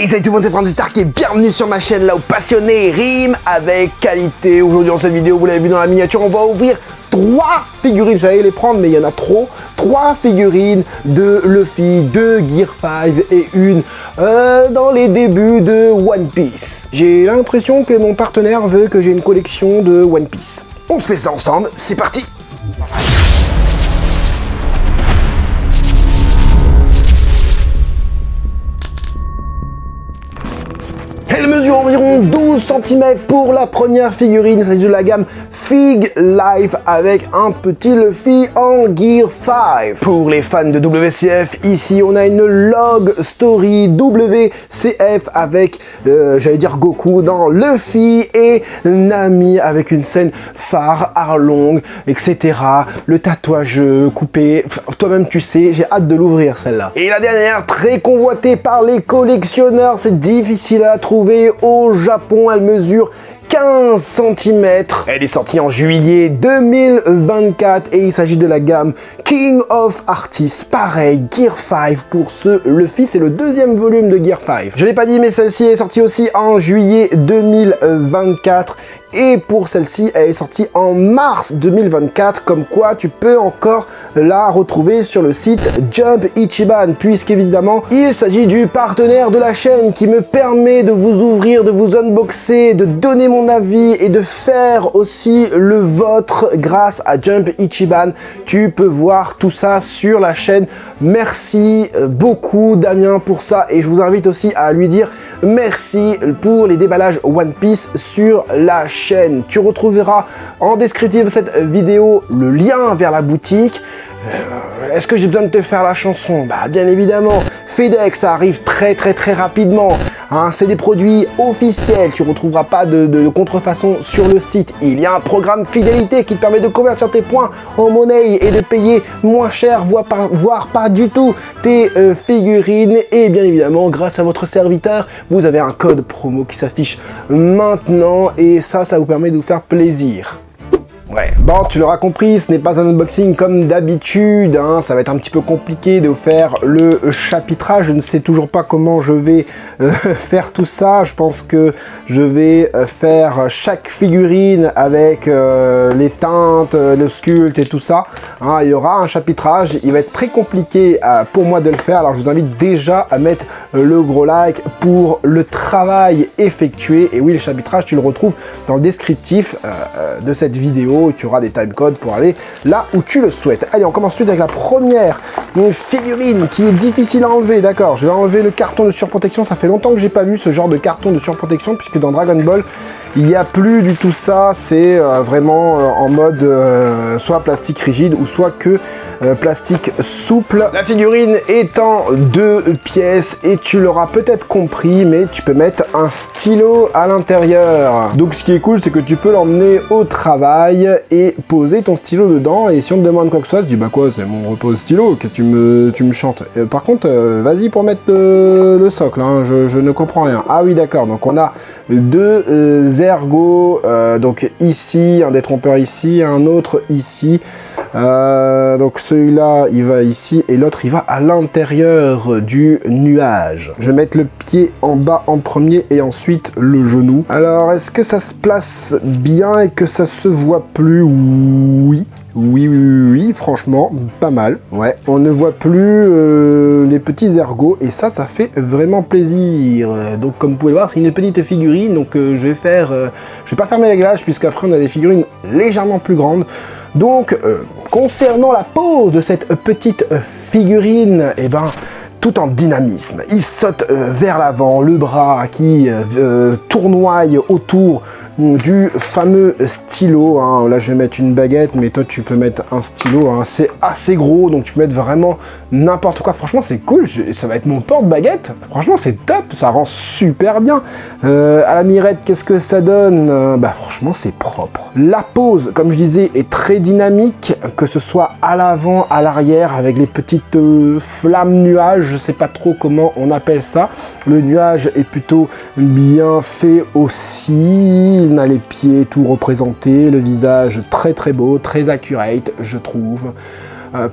Hey, salut tout le monde, c'est Francis Stark et bienvenue sur ma chaîne là où passionné rime avec qualité. Aujourd'hui dans cette vidéo, vous l'avez vu dans la miniature, on va ouvrir 3 figurines, j'allais les prendre mais il y en a trop. 3 figurines de Luffy, 2 Gear 5 et une dans les débuts de One Piece. J'ai l'impression que mon partenaire veut que j'ai une collection de One Piece. On se fait ça ensemble, c'est parti. Elle mesure environ 12 cm pour la première figurine, il s'agit de la gamme Fig Life avec un petit Luffy en Gear 5. Pour les fans de WCF, ici on a une log story WCF avec, j'allais dire Goku dans Luffy et Nami avec une scène phare, Arlong, etc. Le tatouage coupé, toi-même tu sais, j'ai hâte de l'ouvrir celle-là. Et la dernière, très convoitée par les collectionneurs, c'est difficile à trouver au Japon, elle mesure 15 cm. Elle est sortie en juillet 2024 et il s'agit de la gamme King of Artists. Pareil, Gear 5 pour ce Luffy, c'est le deuxième volume de Gear 5. Je l'ai pas dit mais celle-ci est sortie aussi en juillet 2024. Et pour celle-ci, elle est sortie en mars 2024, comme quoi tu peux encore la retrouver sur le site Jump Ichiban, puisqu'évidemment, il s'agit du partenaire de la chaîne qui me permet de vous ouvrir, de vous unboxer, de donner mon avis et de faire aussi le vôtre grâce à Jump Ichiban. Tu peux voir tout ça sur la chaîne. Merci beaucoup Damien pour ça et je vous invite aussi à lui dire merci pour les déballages One Piece sur la chaîne. Tu retrouveras en descriptif de cette vidéo le lien vers la boutique. Est-ce que j'ai besoin de te faire la chanson? Bah bien évidemment, FedEx, ça arrive très rapidement. Hein, c'est des produits officiels, tu ne retrouveras pas de contrefaçon sur le site. Il y a un programme fidélité qui te permet de convertir tes points en monnaie et de payer moins cher, voire pas du tout, tes figurines. Et bien évidemment, grâce à votre serviteur, vous avez un code promo qui s'affiche maintenant et ça vous permet de vous faire plaisir. Ouais, bon, tu l'auras compris, ce n'est pas un unboxing comme d'habitude, hein, ça va être un petit peu compliqué de faire le chapitrage, je ne sais toujours pas comment je vais faire tout ça, je pense que je vais faire chaque figurine avec les teintes, le sculpte et tout ça, hein, il y aura un chapitrage, il va être très compliqué pour moi de le faire, alors je vous invite déjà à mettre le gros like pour le travail effectué, et oui, le chapitrage, tu le retrouves dans le descriptif de cette vidéo, tu auras des timecodes pour aller là où tu le souhaites. Allez, on commence tout de suite avec la première figurine qui est difficile à enlever. D'accord, je vais enlever le carton de surprotection. Ça fait longtemps que j'ai pas vu ce genre de carton de surprotection puisque dans Dragon Ball, il n'y a plus du tout ça. C'est vraiment en mode soit plastique rigide ou soit que plastique souple. La figurine est en 2 pièces et tu l'auras peut-être compris, mais tu peux mettre un stylo à l'intérieur. Donc ce qui est cool, c'est que tu peux l'emmener au travail et poser ton stylo dedans et si on te demande quoi que ce soit, tu dis bah quoi, c'est mon repose stylo, qu'est-ce que tu me chantes. Par contre, vas-y pour mettre le socle, hein, je ne comprends rien. Ah oui d'accord, donc on a 2 ergots, donc ici, un détrompeur ici, un autre ici, donc celui-là il va ici et l'autre il va à l'intérieur du nuage. Je vais mettre le pied en bas en premier et ensuite le genou. Alors est-ce que ça se place bien et que ça se voit plus? Oui, franchement, pas mal. Ouais, on ne voit plus les petits ergots et ça fait vraiment plaisir. Donc, comme vous pouvez le voir, c'est une petite figurine. Donc, je vais pas fermer les glaces puisqu'après on a des figurines légèrement plus grandes. Donc, concernant la pose de cette petite figurine, eh ben, tout en dynamisme. Il saute vers l'avant, le bras qui tournoie autour du fameux stylo, hein. Là je vais mettre une baguette, mais toi tu peux mettre un stylo, hein. C'est assez gros, donc tu peux mettre vraiment n'importe quoi. Franchement c'est cool, ça va être mon porte-baguette. Franchement c'est top, ça rend super bien. À la mirette, qu'est-ce que ça donne? Bah franchement c'est propre. La pose, comme je disais, est très dynamique, que ce soit à l'avant, à l'arrière, avec les petites flammes nuages, je sais pas trop comment on appelle ça. Le nuage est plutôt bien fait aussi. Il a les pieds tout représentés, le visage très beau, très accurate, je trouve.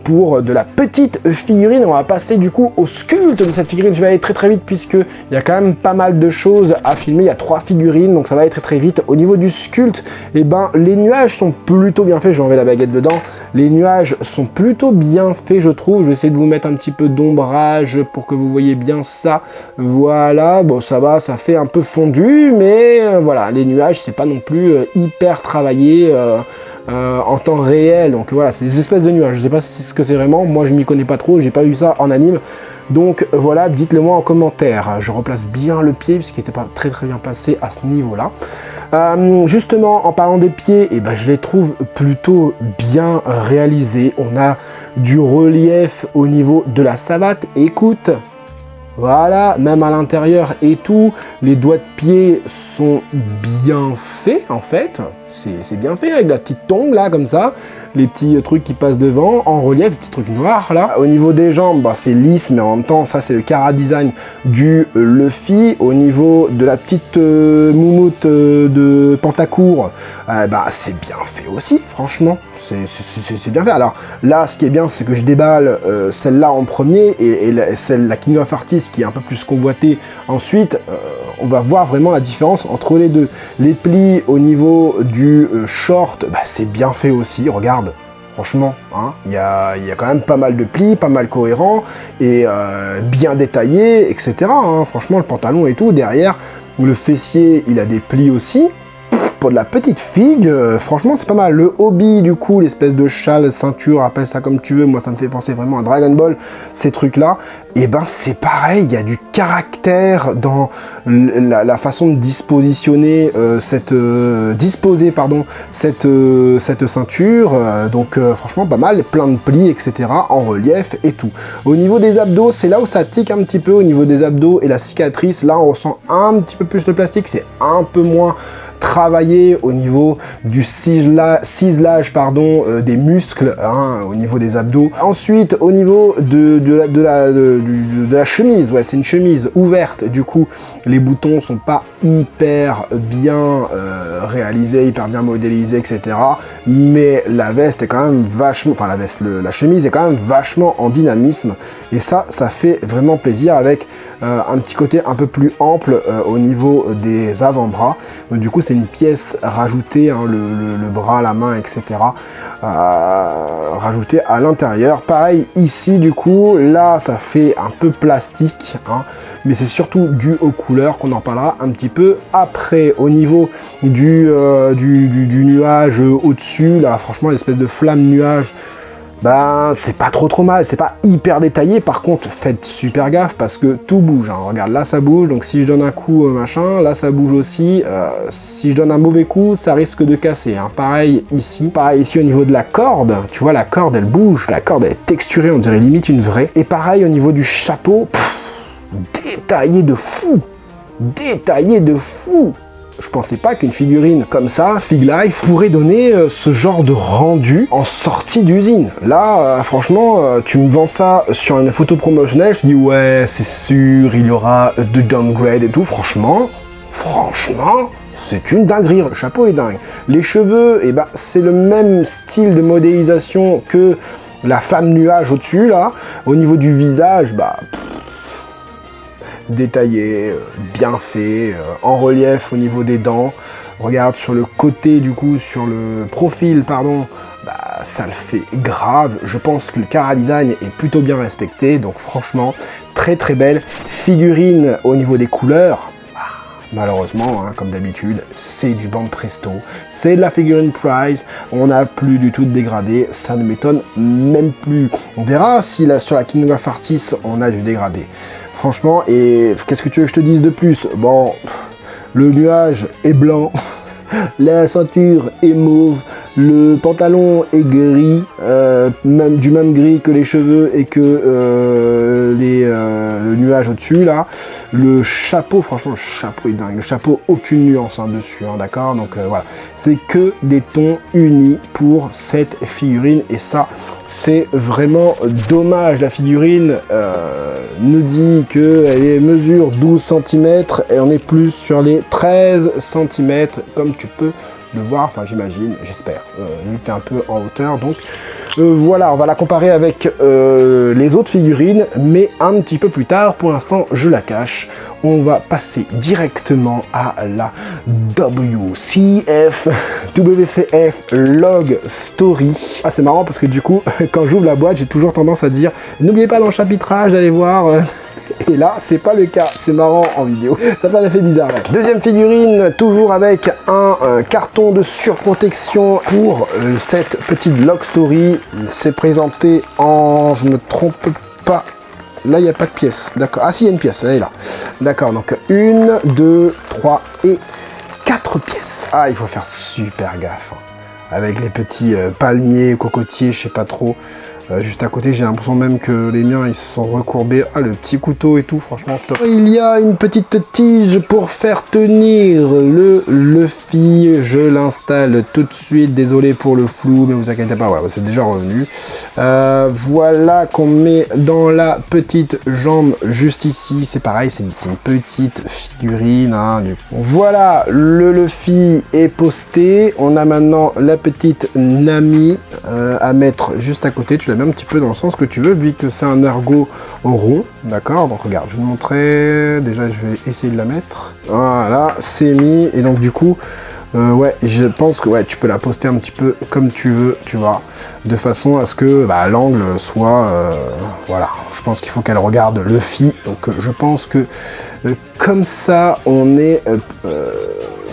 pour de la petite figurine. On va passer du coup au sculpte de cette figurine. Je vais aller très vite puisque il y a quand même pas mal de choses à filmer. Il y a 3 figurines, donc ça va aller très vite. Au niveau du sculpte, eh ben, les nuages sont plutôt bien faits. Je vais enlever la baguette dedans. Les nuages sont plutôt bien faits, je trouve. Je vais essayer de vous mettre un petit peu d'ombrage pour que vous voyez bien ça. Voilà, bon ça va, ça fait un peu fondu, mais voilà, les nuages, c'est pas non plus hyper travaillé en temps réel. Donc voilà, c'est des espèces de nuages. Je sais pas ce que c'est vraiment. Moi, je m'y connais pas trop. J'ai pas eu ça en anime. Donc voilà, dites-le moi en commentaire. Je replace bien le pied puisqu'il n'était pas très bien placé à ce niveau-là. Justement, en parlant des pieds, eh ben, je les trouve plutôt bien réalisés. On a du relief au niveau de la savate. Écoute, voilà, même à l'intérieur et tout, les doigts de pied sont bien faits en fait. C'est bien fait avec la petite tongue là comme ça, les petits trucs qui passent devant en relief, les petits trucs noirs là. Au niveau des jambes, bah, c'est lisse, mais en même temps ça c'est le chara design du Luffy. Au niveau de la petite moumoute de Pantacourt, bah, c'est bien fait aussi, franchement. C'est bien fait. Alors là, ce qui est bien, c'est que je déballe celle-là en premier et celle, la King of Artists, qui est un peu plus convoitée ensuite. On va voir vraiment la différence entre les deux. Les plis au niveau du short, bah, c'est bien fait aussi, regarde. Franchement, hein, il y a quand même pas mal de plis, pas mal cohérents et bien détaillés, etc. Hein. Franchement, le pantalon et tout, derrière, le fessier, il a des plis aussi. Pour de la petite figue, franchement c'est pas mal. Le hobby du coup, l'espèce de châle, ceinture, appelle ça comme tu veux, moi ça me fait penser vraiment à Dragon Ball, ces trucs là, et ben c'est pareil, il y a du caractère dans la façon de dispositionner disposer cette ceinture, donc franchement pas mal, plein de plis, etc. en relief et tout. Au niveau des abdos, c'est là où ça tique un petit peu, au niveau des abdos et la cicatrice, là on ressent un petit peu plus le plastique, c'est un peu moins travailler au niveau du ciselage des muscles, hein, au niveau des abdos. Ensuite, au niveau de la chemise, ouais, c'est une chemise ouverte, du coup, les boutons sont pas hyper bien réalisés, hyper bien modélisés, etc. Mais la veste est quand même vachement, enfin la chemise est quand même vachement en dynamisme, et ça fait vraiment plaisir avec un petit côté un peu plus ample au niveau des avant-bras. Donc, du coup, c'est une pièce rajoutée, hein, le bras, la main, etc. Rajoutée à l'intérieur. Pareil ici, du coup, là, ça fait un peu plastique, hein, mais c'est surtout dû aux couleurs qu'on en parlera un petit peu après. Au niveau du nuage au-dessus, là, franchement, l'espèce de flamme nuage, ben, c'est pas trop mal, c'est pas hyper détaillé. Par contre, faites super gaffe parce que tout bouge, hein. Regarde, là ça bouge, donc si je donne un coup, machin, là ça bouge aussi. Si je donne un mauvais coup, ça risque de casser, hein. Pareil ici au niveau de la corde, tu vois, la corde elle bouge, la corde elle est texturée, on dirait limite une vraie. Et pareil au niveau du chapeau, détaillé de fou, détaillé de fou. Je pensais pas qu'une figurine comme ça, Fig Life, pourrait donner ce genre de rendu en sortie d'usine. Là, franchement, tu me vends ça sur une photo promotionnelle, je dis ouais, c'est sûr, il y aura de downgrade et tout. Franchement, c'est une dinguerie. Le chapeau est dingue. Les cheveux, eh ben, c'est le même style de modélisation que la femme nuage au-dessus, là. Au niveau du visage, bah... détaillé, bien fait, en relief au niveau des dents. Regarde sur le côté, du coup, sur le profil, pardon, bah, ça le fait grave. Je pense que le chara design est plutôt bien respecté, donc franchement, très belle figurine au niveau des couleurs. Malheureusement, hein, comme d'habitude, c'est du Banpresto, Presto, c'est de la figurine Prize, on n'a plus du tout de dégradé, ça ne m'étonne même plus. On verra si là, sur la King of Artists, on a du dégradé. Franchement, et qu'est-ce que tu veux que je te dise de plus? Bon, le nuage est blanc, la ceinture est mauve, le pantalon est gris, du même gris que les cheveux et que le nuage au-dessus là. Le chapeau, franchement, le chapeau est dingue. Le chapeau, aucune nuance hein, dessus, hein, d'accord? Donc voilà, c'est que des tons unis pour cette figurine et ça, c'est vraiment dommage. La figurine nous dit qu'elle mesure 12 cm et on est plus sur les 13 cm comme tu peux de voir, enfin j'imagine, j'espère, vu que t'es un peu en hauteur, donc voilà, on va la comparer avec les autres figurines, mais un petit peu plus tard. Pour l'instant, je la cache. On va passer directement à la WCF Log Story. Ah, c'est marrant parce que du coup, quand j'ouvre la boîte, j'ai toujours tendance à dire n'oubliez pas dans le chapitrage d'aller voir. Et là, c'est pas le cas. C'est marrant en vidéo. Ça fait un effet bizarre. Ouais. Deuxième figurine, toujours avec un carton de surprotection pour cette petite Log Story. C'est présenté en... Je me trompe pas. Là, il n'y a pas de pièce. D'accord. Ah si, il y a une pièce. Elle est là. D'accord. Donc, 1, 2, 3 et 4 pièces. Ah, il faut faire super gaffe. Avec les petits palmiers, cocotiers, je sais pas trop. Juste à côté, j'ai l'impression même que les miens ils se sont recourbés. Ah, le petit couteau et tout, franchement top. Il y a une petite tige pour faire tenir le Luffy. Je l'installe tout de suite. Désolé pour le flou, mais vous inquiétez pas, voilà, c'est déjà revenu. Voilà qu'on met dans la petite jambe juste ici. C'est pareil, c'est une petite figurine. Hein, voilà, le Luffy est posté. On a maintenant la petite Nami à mettre juste à côté. Tu la mets un petit peu dans le sens que tu veux, vu que c'est un ergot rond, d'accord? Donc regarde, je vais te montrer, déjà je vais essayer de la mettre, voilà, c'est mis, et donc du coup, ouais, je pense que ouais, tu peux la poster un petit peu comme tu veux, tu vois, de façon à ce que bah, l'angle soit, voilà, je pense qu'il faut qu'elle regarde Luffy, donc je pense que comme ça, on est...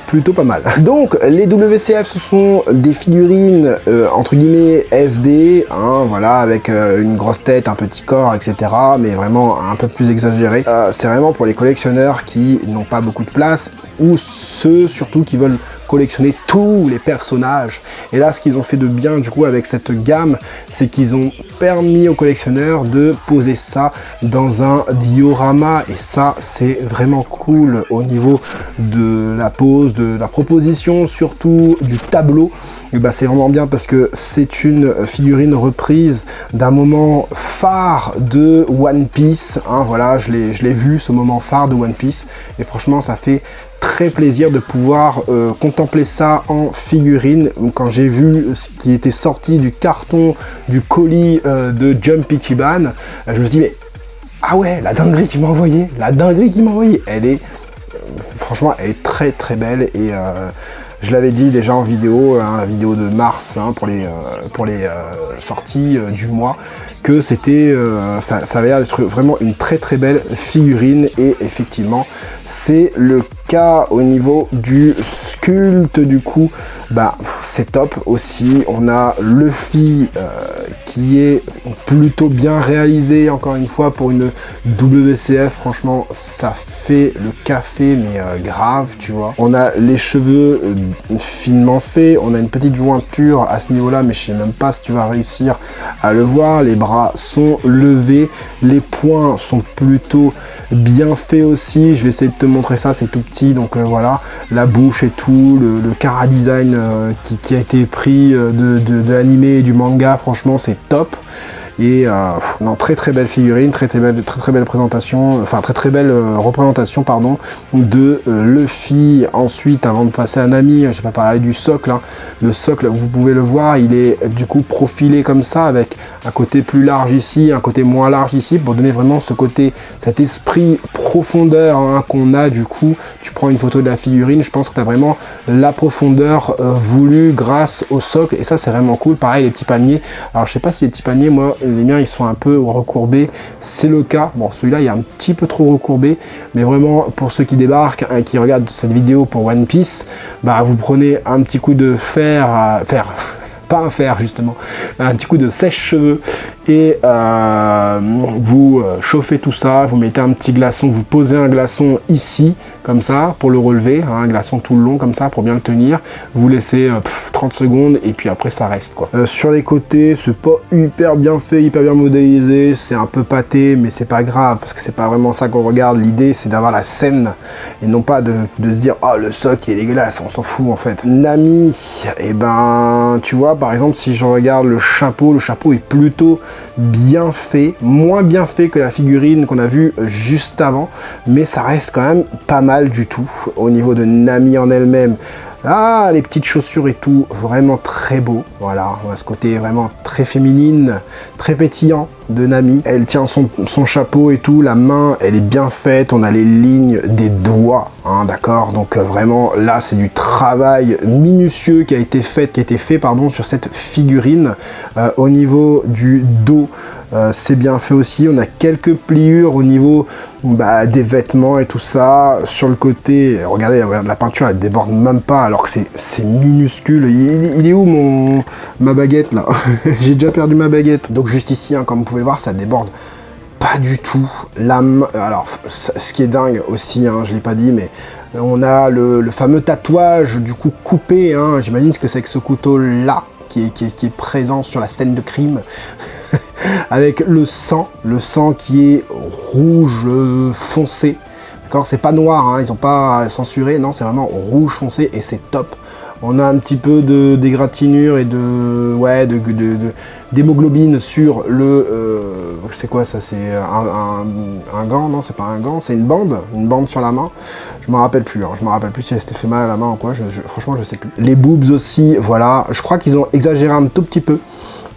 plutôt pas mal. Donc les WCF ce sont des figurines entre guillemets SD, hein, voilà, avec une grosse tête, un petit corps, etc. Mais vraiment un peu plus exagéré. C'est vraiment pour les collectionneurs qui n'ont pas beaucoup de place ou ceux surtout qui veulent collectionner tous les personnages. Et là, ce qu'ils ont fait de bien du coup avec cette gamme, c'est qu'ils ont permis aux collectionneurs de poser ça dans un diorama. Et ça, c'est vraiment cool au niveau de la pose, de la proposition, surtout du tableau. Et bah, c'est vraiment bien parce que c'est une figurine reprise d'un moment phare de One Piece. Hein, voilà, je l'ai vu, ce moment phare de One Piece. Et franchement, ça fait très plaisir de pouvoir contempler ça en figurine. Quand j'ai vu ce qui était sorti du carton du colis de Jump Ichiban, je me suis dit mais ah ouais, la dinguerie qu'il m'a envoyé, elle est franchement, elle est très très belle et je l'avais dit déjà en vidéo, hein, la vidéo de mars, hein, pour les sorties du mois, que c'était, ça avait l'air d'être vraiment une très très belle figurine et effectivement c'est le cas au niveau du sculpte. Du coup bah c'est top aussi. On a Luffy qui est plutôt bien réalisé, encore une fois pour une WCF, franchement ça fait le café mais grave, tu vois. On a les cheveux finement faits, on a une petite jointure à ce niveau là mais je sais même pas si tu vas réussir à le voir. Les bras sont levés, les poings sont plutôt bien faits aussi. Je vais essayer de te montrer ça, c'est tout petit, donc voilà, la bouche et tout, le chara design qui a été pris de l'anime et du manga, franchement c'est top. Et non, très très belle figurine, très belle présentation, enfin très belle représentation pardon de Luffy. Ensuite, avant de passer à Nami, j'ai pas parlé du socle, hein. Le socle, vous pouvez le voir, il est du coup profilé comme ça, avec un côté plus large ici, un côté moins large ici, pour donner vraiment ce côté, cet esprit profondeur, hein, qu'on a. Du coup, tu prends une photo de la figurine, je pense que tu as vraiment la profondeur voulue grâce au socle, et ça c'est vraiment cool. Pareil, les petits paniers, alors je sais pas si les petits paniers, moi les miens ils sont un peu recourbés, c'est le cas. Bon, celui-là il est un petit peu trop recourbé, mais vraiment pour ceux qui débarquent, hein, qui regardent cette vidéo pour One Piece, bah vous prenez un petit coup de pas un fer justement, un petit coup de sèche-cheveux et vous chauffez tout ça, vous mettez un petit glaçon, vous posez un glaçon ici comme ça pour le relever, hein, un glaçon tout le long comme ça pour bien le tenir, vous laissez 30 secondes et puis après ça reste quoi. Sur les côtés, c'est pas hyper bien fait, hyper bien modélisé, c'est un peu pâté mais c'est pas grave parce que c'est pas vraiment ça qu'on regarde. L'idée c'est d'avoir la scène et non pas de se dire oh le socle est dégueulasse, on s'en fout en fait. Nami, et ben tu vois par exemple si je regarde le chapeau est plutôt bien fait, moins bien fait que la figurine qu'on a vue juste avant, mais ça reste quand même pas mal du tout. Au niveau de Nami en elle-même, Ah, les petites chaussures et tout, vraiment très beau. Voilà, on a ce côté vraiment très féminine, très pétillant de Nami. Elle tient son chapeau et tout, la main, elle est bien faite, on a les lignes des doigts, hein, d'accord. Donc vraiment, là, c'est du travail minutieux qui a été fait, sur cette figurine. Au niveau du dos, c'est bien fait aussi. On a quelques pliures au niveau des vêtements et tout ça. Sur le côté, regardez, la peinture, elle déborde même pas, alors que c'est minuscule. Il est où ma baguette, là? J'ai déjà perdu ma baguette. Donc juste ici, hein, comme vous pouvez le voir, ça déborde pas du tout. Alors, ce qui est dingue aussi, hein, je l'ai pas dit, mais on a le fameux tatouage, du coup, coupé. Hein, j'imagine que c'est avec ce couteau-là qui est présent sur la scène de crime. Avec le sang qui est rouge foncé. D'accord, c'est pas noir, hein, ils ont pas censuré, non, c'est vraiment rouge foncé et c'est top. On a un petit peu d'égratignure et d'hémoglobine sur le... je sais quoi ça, c'est un gant, non c'est pas un gant, c'est une bande sur la main. Je me rappelle plus, hein, je me rappelle plus si elle s'était fait mal à la main ou quoi, franchement je sais plus. Les boobs aussi, voilà, je crois qu'ils ont exagéré un tout petit peu,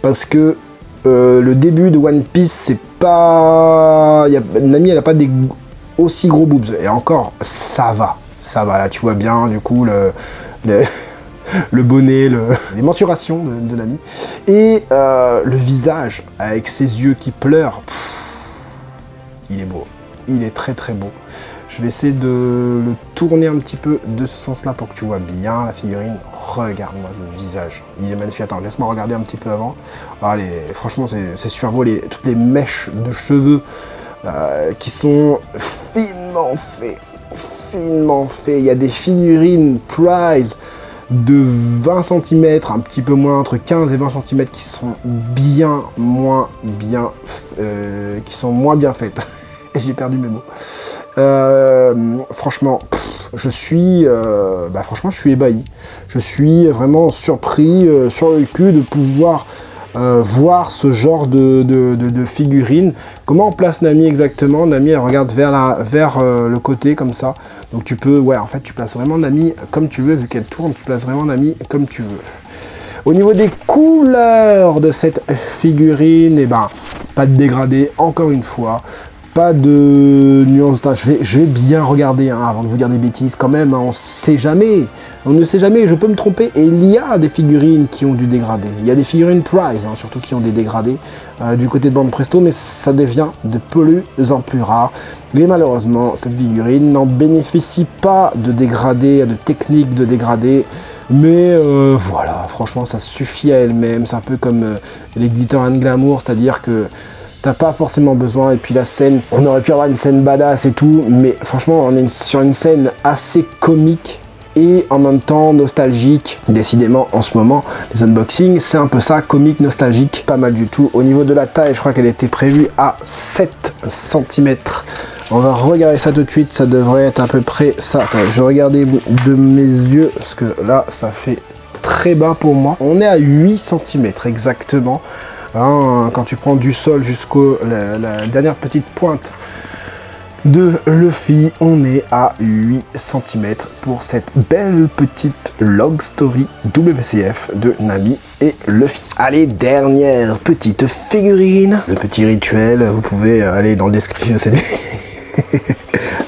parce que le début de One Piece, c'est pas... Nami, elle a pas des aussi gros boobs, et encore, ça va, là tu vois bien, du coup, le bonnet, les mensurations de Nami, et le visage, avec ses yeux qui pleurent, il est beau, il est très très beau. Je vais essayer de le tourner un petit peu de ce sens-là pour que tu vois bien la figurine. Regarde-moi le visage, il est magnifique. Attends, laisse-moi regarder un petit peu avant. Franchement, c'est super beau, toutes les mèches de cheveux qui sont finement faits. Il y a des figurines Prize de 20 cm, un petit peu moins, entre 15 et 20 cm, qui sont moins bien faites. Et j'ai perdu mes mots. Franchement, je suis ébahi. Je suis vraiment surpris, sur le cul, de pouvoir voir ce genre de figurine. Comment on place Nami exactement? Nami, elle regarde vers le côté comme ça. Donc tu peux, en fait, tu places vraiment Nami comme tu veux, vu qu'elle tourne, tu places vraiment Nami comme tu veux. Au niveau des couleurs de cette figurine, pas de dégradé, encore une fois. Pas de nuance. Je vais bien regarder, hein, avant de vous dire des bêtises quand même, hein, on ne sait jamais, je peux me tromper, et il y a des figurines qui ont du dégradé, il y a des figurines Prize, hein, surtout qui ont des dégradés du côté de Bande Presto, mais ça devient de plus en plus rare, et malheureusement cette figurine n'en bénéficie pas de dégradé, de technique de dégradé, mais voilà, franchement ça suffit à elle-même, c'est un peu comme les Glitter and Glamour, c'est-à-dire que t'as pas forcément besoin, et puis la scène, on aurait pu avoir une scène badass et tout, mais franchement on est sur une scène assez comique et en même temps nostalgique. Décidément en ce moment, les unboxings, c'est un peu ça, comique, nostalgique, pas mal du tout. Au niveau de la taille, je crois qu'elle était prévue à 7 cm. On va regarder ça tout de suite, ça devrait être à peu près ça. Attends, je vais regarder de mes yeux, parce que là ça fait très bas pour moi. On est à 8 cm exactement. Hein, quand tu prends du sol jusqu'à la dernière petite pointe de Luffy, on est à 8 cm pour cette belle petite log story WCF de Nami et Luffy. Allez, dernière petite figurine. Le petit rituel, vous pouvez aller dans le description de cette vidéo.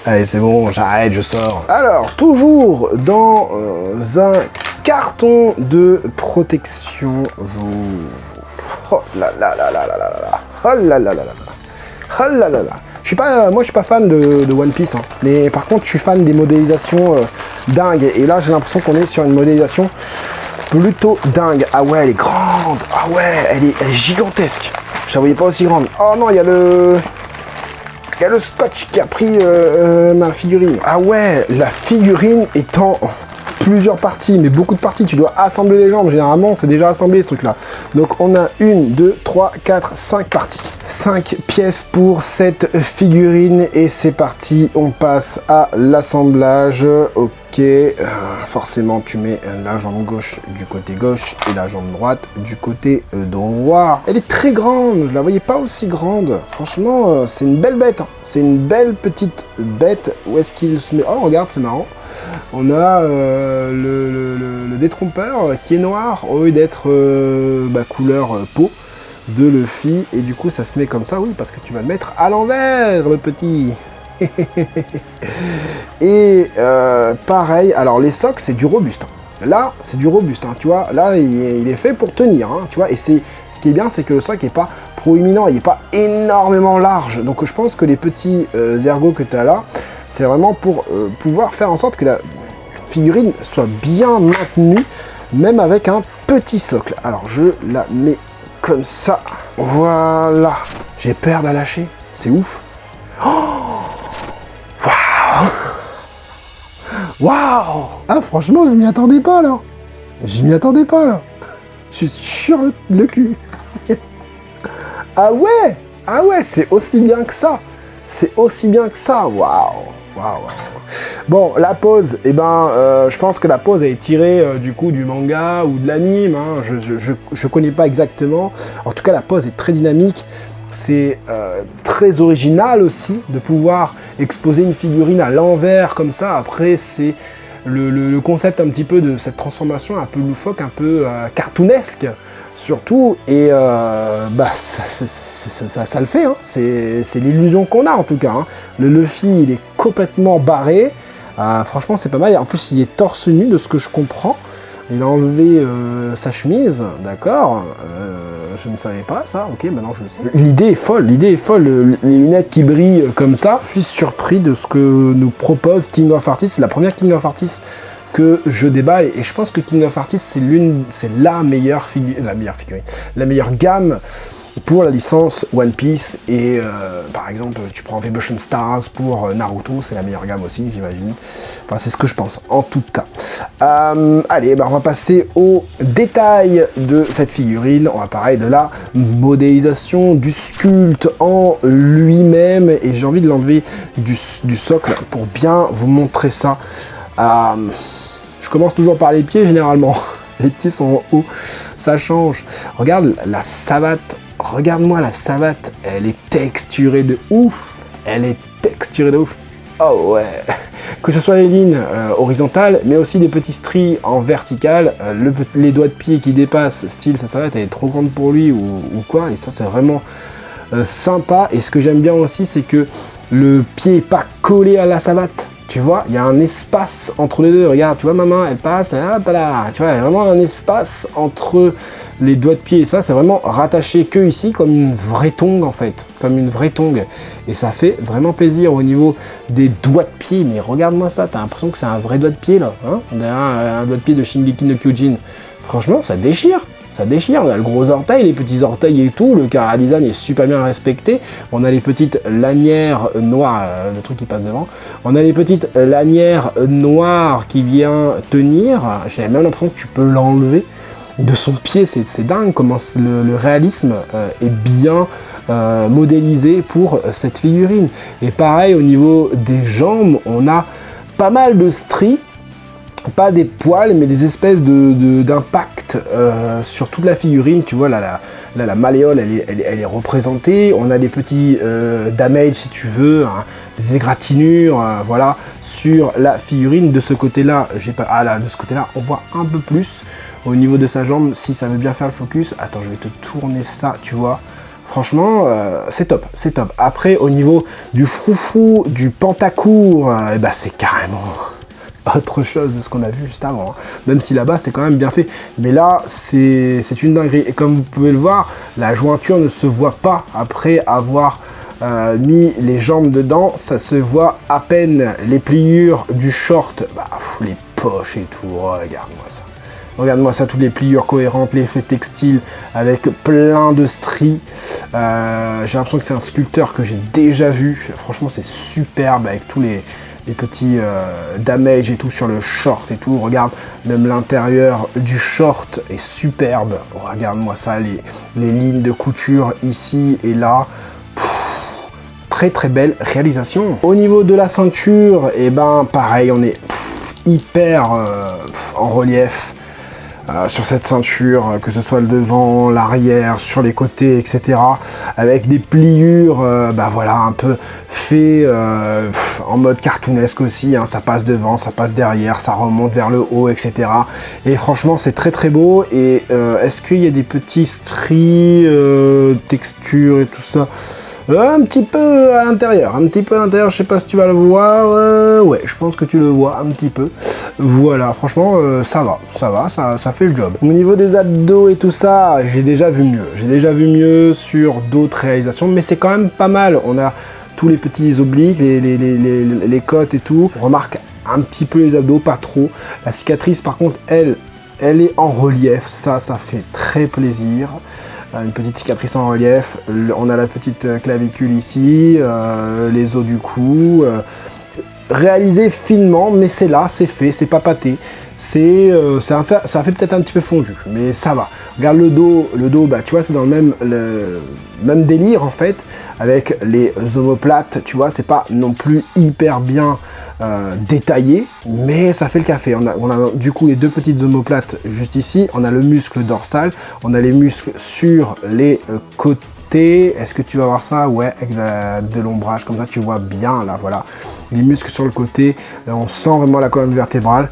Allez, c'est bon, j'arrête, je sors. Alors, toujours dans un carton de protection jaune. Oh là là là là là là là. Oh là là là là là. Oh là là là. Moi je suis pas fan de One Piece, hein. Mais par contre je suis fan des modélisations dingues. Et là j'ai l'impression qu'on est sur une modélisation plutôt dingue. Ah ouais, elle est grande. Ah ouais, elle est gigantesque. Je la voyais pas aussi grande. Oh non, il y a le scotch qui a pris ma figurine. Ah ouais, la figurine est en plusieurs parties, mais beaucoup de parties. Tu dois assembler les jambes. Généralement, c'est déjà assemblé ce truc-là. Donc, on a 1, 2, 3, 4, 5 parties. 5 pièces pour cette figurine. Et c'est parti. On passe à l'assemblage. Ok. Forcément, tu mets la jambe gauche du côté gauche et la jambe droite du côté droit. Elle est très grande. Je la voyais pas aussi grande. Franchement, c'est une belle bête. Hein. C'est une belle petite bête. Où est-ce qu'il se met? Oh, regarde, c'est marrant. On a le le détrompeur qui est noir au lieu d'être couleur peau de Luffy. Et du coup, ça se met comme ça, oui, parce que tu vas le mettre à l'envers, le petit. Et pareil, alors les socs, c'est du robuste. Là, c'est du robuste, hein, tu vois. Là, il est fait pour tenir, hein, tu vois. Et ce qui est bien, c'est que le soc n'est pas proéminent, il n'est pas énormément large. Donc, je pense que les petits ergots que tu as là, c'est vraiment pour pouvoir faire en sorte que la figurine soit bien maintenue, même avec un petit socle. Alors, je la mets comme ça. Voilà. J'ai peur de la lâcher. C'est ouf. Oh, waouh! Waouh! Ah, franchement, je m'y attendais pas, là. Je m'y attendais pas, là. Je suis sur le cul. Ah ouais! Ah ouais, c'est aussi bien que ça. C'est aussi bien que ça. Waouh! Waouh! Bon, la pose, je pense que la pose est tirée du coup du manga ou de l'anime. Hein. Je connais pas exactement. En tout cas, la pose est très dynamique. C'est très original aussi de pouvoir exposer une figurine à l'envers comme ça. Après, c'est le concept un petit peu de cette transformation un peu loufoque, un peu cartoonesque surtout. Et ça le fait, hein. C'est l'illusion qu'on a en tout cas. Hein. Le Luffy, il est complètement barré. Franchement, c'est pas mal. En plus, il est torse nu de ce que je comprends. Il a enlevé sa chemise, d'accord. Je ne savais pas ça, ok, maintenant je le sais. L'idée est folle, les lunettes qui brillent comme ça. Je suis surpris de ce que nous propose King of Artists. C'est la première King of Artists que je déballe, et je pense que King of Artists, c'est la meilleure gamme pour la licence One Piece. Et par exemple, tu prends Evolution Stars pour Naruto, c'est la meilleure gamme aussi, j'imagine. Enfin, c'est ce que je pense, en tout cas. Allez, on va passer au détail de cette figurine. On va parler de la modélisation, du sculpte en lui-même. Et j'ai envie de l'enlever du socle pour bien vous montrer ça. Je commence toujours par les pieds, généralement. Les pieds sont en haut, ça change. Regarde la savate. Regarde-moi la savate, elle est texturée de ouf. Oh ouais. Que ce soit les lignes horizontales, mais aussi des petits stries en verticale, les doigts de pied qui dépassent, style sa savate elle est trop grande pour lui ou quoi, et ça c'est vraiment sympa. Et ce que j'aime bien aussi, c'est que le pied n'est pas collé à la savate. Tu vois, il y a un espace entre les deux. Regarde, tu vois, ma main, elle passe, hop là. Tu vois, il y a vraiment un espace entre les doigts de pied. Et ça, c'est vraiment rattaché que ici, comme une vraie tongue, en fait. Comme une vraie tongue. Et ça fait vraiment plaisir au niveau des doigts de pied. Mais regarde-moi ça, t'as l'impression que c'est un vrai doigt de pied, là. Hein, un doigt de pied de Shingeki no Kyojin. Franchement, ça déchire. Ça déchire, on a le gros orteil, les petits orteils et tout, le chara design est super bien respecté, on a les petites lanières noires, le truc qui passe devant, on a les petites lanières noires qui viennent tenir, j'ai même l'impression que tu peux l'enlever de son pied, c'est dingue comment le réalisme est bien modélisé pour cette figurine. Et pareil au niveau des jambes, on a pas mal de stries, pas des poils, mais des espèces d'impact sur toute la figurine. Tu vois, là, la malléole, elle est représentée. On a des petits damage, si tu veux, hein, des égratignures, voilà, sur la figurine. De ce côté-là, de ce côté-là, on voit un peu plus au niveau de sa jambe, si ça veut bien faire le focus. Attends, je vais te tourner ça, tu vois. Franchement, c'est top, c'est top. Après, au niveau du froufrou, du pantacourt, c'est carrément autre chose de ce qu'on a vu juste avant, hein. Même si là-bas c'était quand même bien fait, mais là c'est une dinguerie. Et comme vous pouvez le voir, la jointure ne se voit pas après avoir mis les jambes dedans, ça se voit à peine. Les pliures du short, les poches et tout, oh, regarde-moi ça. Regarde-moi ça, toutes les pliures cohérentes, l'effet textile avec plein de stries. J'ai l'impression que c'est un sculpteur que j'ai déjà vu. Franchement, c'est superbe avec tous les petits damage et tout sur le short et tout. Regarde, même l'intérieur du short est superbe. Regarde-moi ça, les lignes de couture ici et là. Très très belle réalisation. Au niveau de la ceinture, pareil, on est hyper en relief. sur cette ceinture, que ce soit le devant, l'arrière, sur les côtés, etc. Avec des pliures, bah voilà, un peu fait en mode cartoonesque aussi, hein, ça passe devant, ça passe derrière, ça remonte vers le haut, etc. Et franchement, c'est très très beau. Et est-ce qu'il y a des petits stries, textures et tout ça? Un petit peu à l'intérieur, je sais pas si tu vas le voir, ouais, je pense que tu le vois un petit peu. Voilà, franchement, ça fait le job. Au niveau des abdos et tout ça, j'ai déjà vu mieux sur d'autres réalisations, mais c'est quand même pas mal. On a tous les petits obliques, les côtes et tout. On remarque un petit peu les abdos, pas trop. La cicatrice, par contre, elle est en relief, ça fait très plaisir. Une petite cicatrice en relief, on a la petite clavicule ici, les os du cou, réalisé finement, mais c'est là, c'est fait, c'est pas pâté, ça fait peut-être un petit peu fondu, mais ça va. Regarde le dos, bah tu vois, c'est dans le même délire en fait, avec les omoplates, tu vois, c'est pas non plus hyper bien détaillé, mais ça fait le café. On a du coup les deux petites omoplates juste ici, on a le muscle dorsal, on a les muscles sur les côtés. Est-ce que tu vas voir ça? Ouais, avec de l'ombrage, comme ça tu vois bien là, voilà. Les muscles sur le côté, là, on sent vraiment la colonne vertébrale.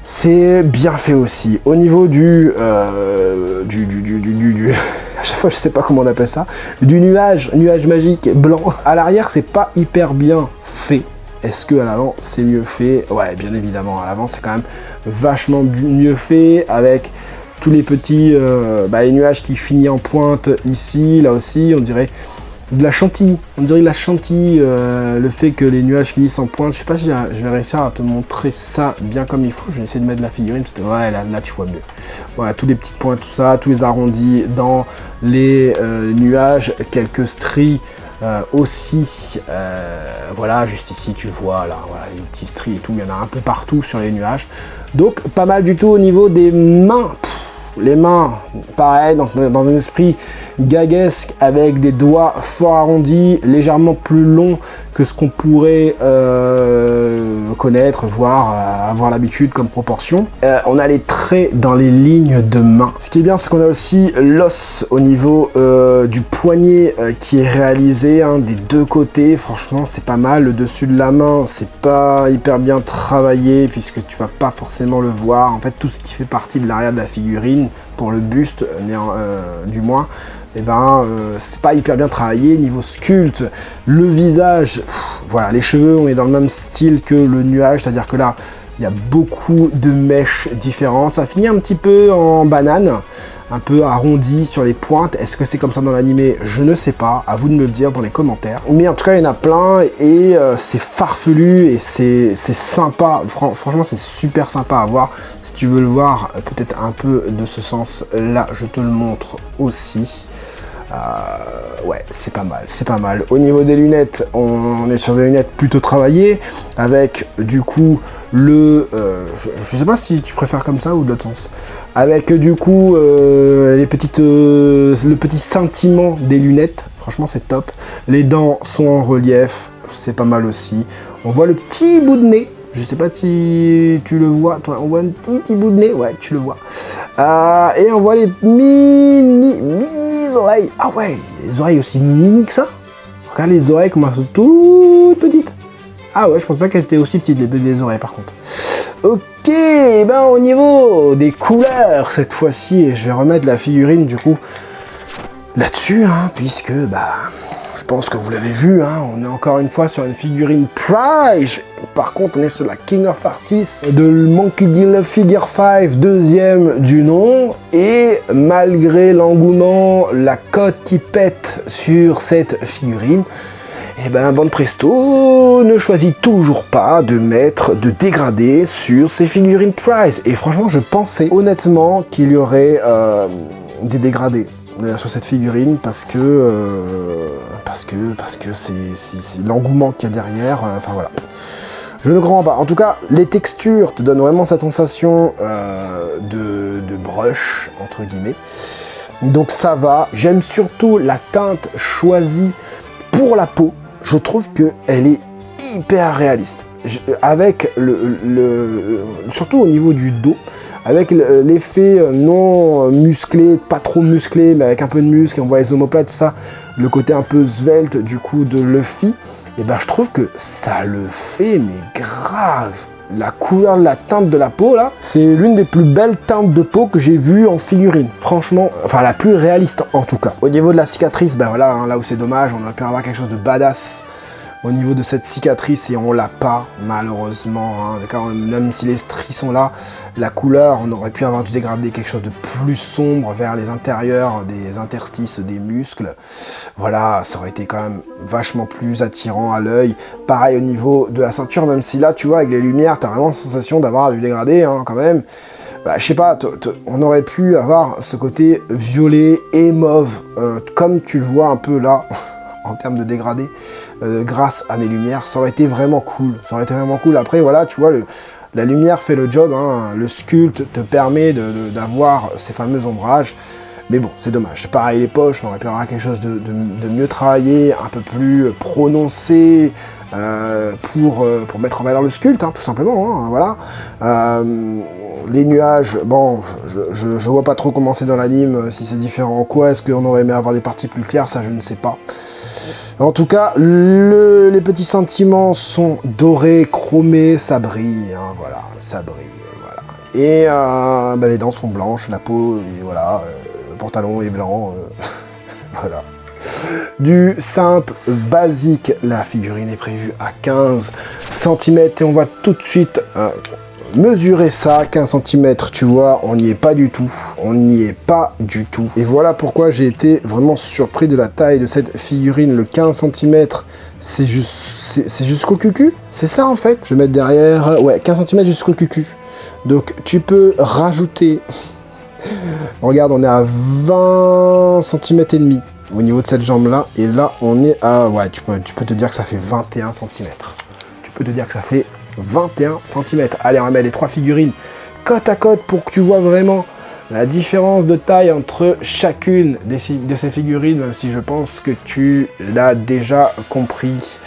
C'est bien fait aussi. Au niveau du à chaque fois je sais pas comment on appelle ça, du nuage magique blanc. À l'arrière c'est pas hyper bien fait. Est-ce que à l'avant c'est mieux fait? Ouais, bien évidemment, à l'avant c'est quand même vachement mieux fait, avec tous les petits les nuages qui finissent en pointe ici, là aussi, on dirait de la chantilly. On dirait de la chantilly, le fait que les nuages finissent en pointe. Je sais pas si je vais réussir à te montrer ça bien comme il faut. Je vais essayer de mettre la figurine, parce que ouais, là tu vois mieux. Voilà, tous les petites pointes, tout ça, tous les arrondis dans les nuages, quelques stries. Aussi, voilà, juste ici tu le vois là, voilà, les petits stries et tout, il y en a un peu partout sur les nuages. Donc pas mal du tout au niveau des mains. Les mains, pareil, dans un esprit gaguesque, avec des doigts fort arrondis, légèrement plus longs que ce qu'on pourrait connaître, voir, avoir l'habitude comme proportion. On a les traits dans les lignes de main. Ce qui est bien, c'est qu'on a aussi l'os au niveau du poignet qui est réalisé des deux côtés. Franchement, c'est pas mal. Le dessus de la main, c'est pas hyper bien travaillé, puisque tu vas pas forcément le voir. En fait, tout ce qui fait partie de l'arrière de la figurine, pour le buste, du moins, c'est pas hyper bien travaillé. Niveau sculpte, le visage, voilà, les cheveux, on est dans le même style que le nuage, c'est à dire que là il y a beaucoup de mèches différentes. Ça finit un petit peu en banane, un peu arrondi sur les pointes. Est-ce que c'est comme ça dans l'animé? Je ne sais pas, à vous de me le dire dans les commentaires. Mais en tout cas, il y en a plein et c'est farfelu et c'est sympa. Franchement, c'est super sympa à voir. Si tu veux le voir, peut-être un peu de ce sens-là, je te le montre aussi. Ouais, c'est pas mal, c'est pas mal. Au niveau des lunettes, on est sur des lunettes plutôt travaillées, avec du coup le... je sais pas si tu préfères comme ça ou de l'autre sens. Avec du coup le petit scintillement des lunettes, franchement c'est top. Les dents sont en relief, c'est pas mal aussi. On voit le petit bout de nez. Je sais pas si tu le vois, toi, on voit un petit bout de nez, ouais, tu le vois. Et on voit les mini oreilles. Ah ouais, les oreilles aussi mini que ça. Regarde les oreilles comment elles sont toutes petites. Ah ouais, je pense pas qu'elles étaient aussi petites les oreilles par contre. Ok, au niveau des couleurs cette fois-ci, et je vais remettre la figurine du coup là-dessus, puisque je pense que vous l'avez vu, on est encore une fois sur une figurine Prize. Par contre, on est sur la King of Artists de Monkey D. Love Figure 5, deuxième du nom. Et malgré l'engouement, la cote qui pète sur cette figurine, Bande Presto ne choisit toujours pas de mettre de dégradé sur ses figurines Prize. Et franchement, je pensais honnêtement qu'il y aurait des dégradés sur cette figurine parce que c'est l'engouement qu'il y a derrière, enfin voilà. Je ne crois pas. En tout cas, les textures te donnent vraiment cette sensation de brush, entre guillemets. Donc ça va. J'aime surtout la teinte choisie pour la peau. Je trouve qu'elle est hyper réaliste. avec surtout au niveau du dos, avec l'effet non musclé, pas trop musclé, mais avec un peu de muscle, et on voit les omoplates, tout ça, le côté un peu svelte du coup de Luffy, et ben je trouve que ça le fait, mais grave. La couleur, la teinte de la peau là, c'est l'une des plus belles teintes de peau que j'ai vues en figurine. Franchement, enfin la plus réaliste en tout cas. Au niveau de la cicatrice, ben voilà, hein, là où c'est dommage, on aurait pu avoir quelque chose de badass au niveau de cette cicatrice et on l'a pas malheureusement, hein. Même si les stries sont là, la couleur, on aurait pu avoir du dégradé, quelque chose de plus sombre vers les intérieurs des interstices des muscles. Voilà, ça aurait été quand même vachement plus attirant à l'œil. Pareil au niveau de la ceinture, même si là tu vois avec les lumières t'as vraiment la sensation d'avoir du dégradé, hein, quand même. Bah, je sais pas, on aurait pu avoir ce côté violet et mauve, comme tu le vois un peu là en termes de dégradé, grâce à mes lumières, ça aurait été vraiment cool. Ça aurait été vraiment cool. Après, voilà, tu vois, la lumière fait le job, hein. Le sculpte te permet d'avoir ces fameux ombrages. Mais bon, c'est dommage. Pareil, les poches, on aurait pu avoir quelque chose de mieux travaillé, un peu plus prononcé, pour mettre en valeur le sculpte, hein, tout simplement, hein, voilà. Les nuages, bon, je vois pas trop comment c'est dans l'anime, si c'est différent ou quoi. Est-ce qu'on aurait aimé avoir des parties plus claires? Ça, je ne sais pas. En tout cas, les petits sentiments sont dorés, chromés, ça brille, hein, voilà, ça brille, voilà. Et bah, les dents sont blanches, la peau, et voilà, le pantalon est blanc, voilà. Du simple, basique, la figurine est prévue à 15 cm et on va tout de suite mesurer ça, 15 cm, tu vois, on n'y est pas du tout, on n'y est pas du tout. Et voilà pourquoi j'ai été vraiment surpris de la taille de cette figurine, le 15 cm, c'est jusqu'au cucu, c'est ça en fait. Je vais mettre derrière, ouais, 15 cm jusqu'au cucu. Donc tu peux rajouter, regarde, on est à 20 cm et demi au niveau de cette jambe là, et là on est à, ouais, tu peux te dire que ça fait 21 cm. Tu peux te dire que ça fait 21 cm. Allez, on va mettre les trois figurines côte à côte pour que tu vois vraiment la différence de taille entre chacune de ces figurines, même si je pense que tu l'as déjà compris.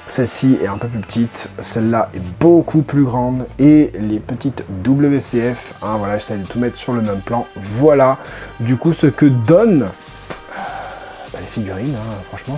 Celle-ci est un peu plus petite, celle-là est beaucoup plus grande, et les petites WCF, hein, voilà, j'essaie de tout mettre sur le même plan. Voilà, du coup, ce que donnent les figurines, hein, franchement,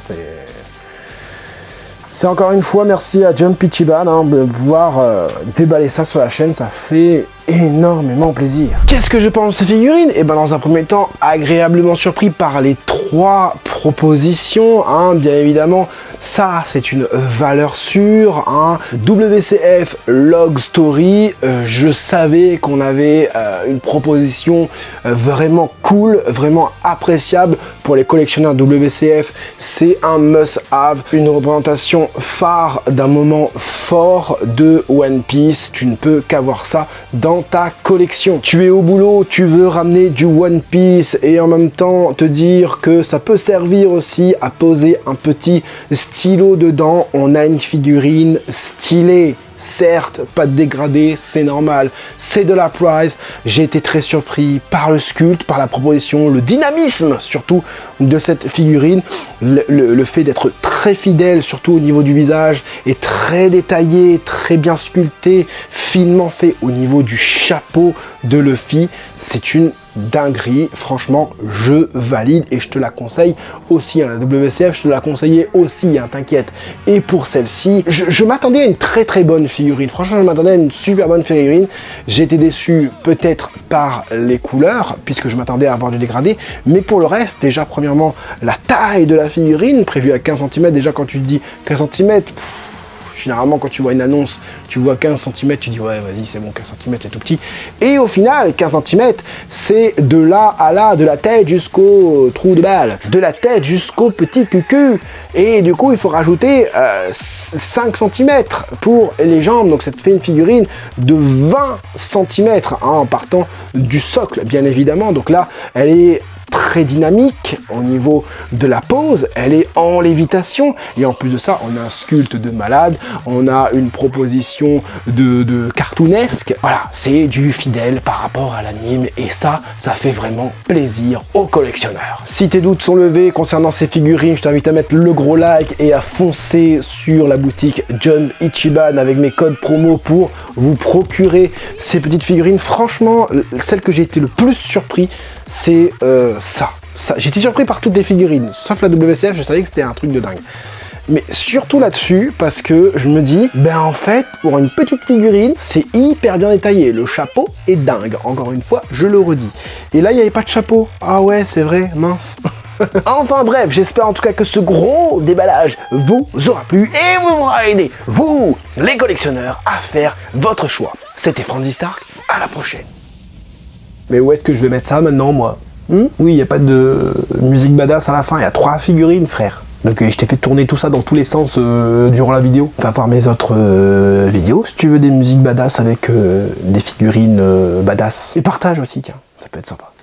c'est encore une fois merci à Jump Ichiban, hein, de pouvoir déballer ça sur la chaîne, ça fait énormément plaisir. Qu'est-ce que je pense de ces figurines? Et ben dans un premier temps, agréablement surpris par les trois propositions, hein, bien évidemment. Ça, c'est une valeur sûre, hein. WCF Log Story, je savais qu'on avait une proposition vraiment cool, vraiment appréciable pour les collectionneurs WCF. C'est un must-have, une représentation phare d'un moment fort de One Piece. Tu ne peux qu'avoir ça dans ta collection. Tu es au boulot, tu veux ramener du One Piece et en même temps te dire que ça peut servir aussi à poser un petit stylo dedans. On a une figurine stylée, certes pas de dégradé, c'est normal, c'est de la price. J'ai été très surpris par le sculpte, par la proposition, le dynamisme surtout de cette figurine, le fait d'être très fidèle surtout au niveau du visage, et très détaillé, très bien sculpté, finement fait au niveau du chapeau de Luffy. C'est une dinguerie, franchement, je valide et je te la conseille aussi, hein, la WCF, je te la conseillais aussi, hein, t'inquiète. Et pour celle-ci, je m'attendais à une très très bonne figurine, franchement je m'attendais à une super bonne figurine. J'ai été déçu peut-être par les couleurs, puisque je m'attendais à avoir du dégradé, mais pour le reste, déjà premièrement, la taille de la figurine, prévue à 15 cm, déjà quand tu te dis 15 cm, généralement, quand tu vois une annonce, tu vois 15 cm, tu dis ouais, vas-y, c'est bon, 15 cm, c'est tout petit. Et au final, 15 cm, c'est de là à là, de la tête jusqu'au trou de balle, de la tête jusqu'au petit cucu. Et du coup, il faut rajouter 5 cm pour les jambes. Donc, ça te fait une figurine de 20 cm, hein, en partant du socle, bien évidemment. Donc là, elle est très dynamique au niveau de la pose, elle est en lévitation, et en plus de ça, on a un sculpte de malade, on a une proposition de cartoonesque, voilà, c'est du fidèle par rapport à l'anime, et ça fait vraiment plaisir aux collectionneurs. Si tes doutes sont levés concernant ces figurines, je t'invite à mettre le gros like et à foncer sur la boutique John Ichiban avec mes codes promo pour vous procurer ces petites figurines. Franchement, celle que j'ai été le plus surpris, c'est ça. J'étais surpris par toutes les figurines, sauf la WCF, je savais que c'était un truc de dingue. Mais surtout là-dessus, parce que je me dis, ben en fait, pour une petite figurine, c'est hyper bien détaillé. Le chapeau est dingue, encore une fois, je le redis. Et là, il n'y avait pas de chapeau. Ah ouais, c'est vrai, mince. Enfin bref, j'espère en tout cas que ce gros déballage vous aura plu et vous aura aidé, vous, les collectionneurs, à faire votre choix. C'était Franzy Stark, à la prochaine. Mais où est-ce que je vais mettre ça maintenant, moi? Oui, il n'y a pas de musique badass à la fin, il y a 3 figurines, frère. Donc je t'ai fait tourner tout ça dans tous les sens durant la vidéo. Va voir mes autres vidéos si tu veux des musiques badass avec des figurines badass. Et partage aussi, tiens, ça peut être sympa.